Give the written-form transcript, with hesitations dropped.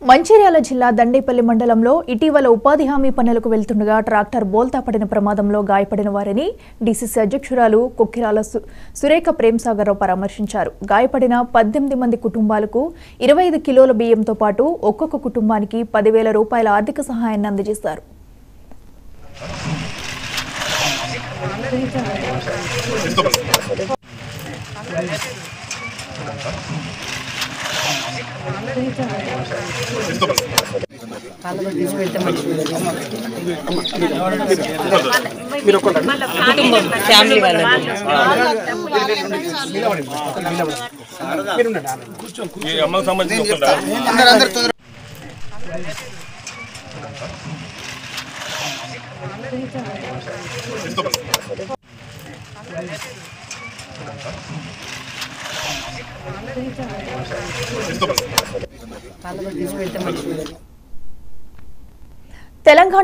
మంచిర్యాల జిల్లా దండేపల్లి మండలంలో ఇటీవల ఉపాధి హామీ పనులకు వెళ్తుండగా ట్రాక్టర్ బోల్తా పడిన ప్రమాదంలో గాయపడిన వారిని డీసీసీ అధ్యక్షురాలు కొక్కిరాల సురేఖ ప్రేమ్సాగర్రావు పరామర్శించారు. గాయపడిన 18 మంది కుటుంబాలకు 25 కిలోల బియ్యంతో పాటు ఒక్కొక్క కుటుంబానికి 10,000 రూపాయల ఆర్థిక సహాయాన్ని అందజేశారు. తెలంగాణ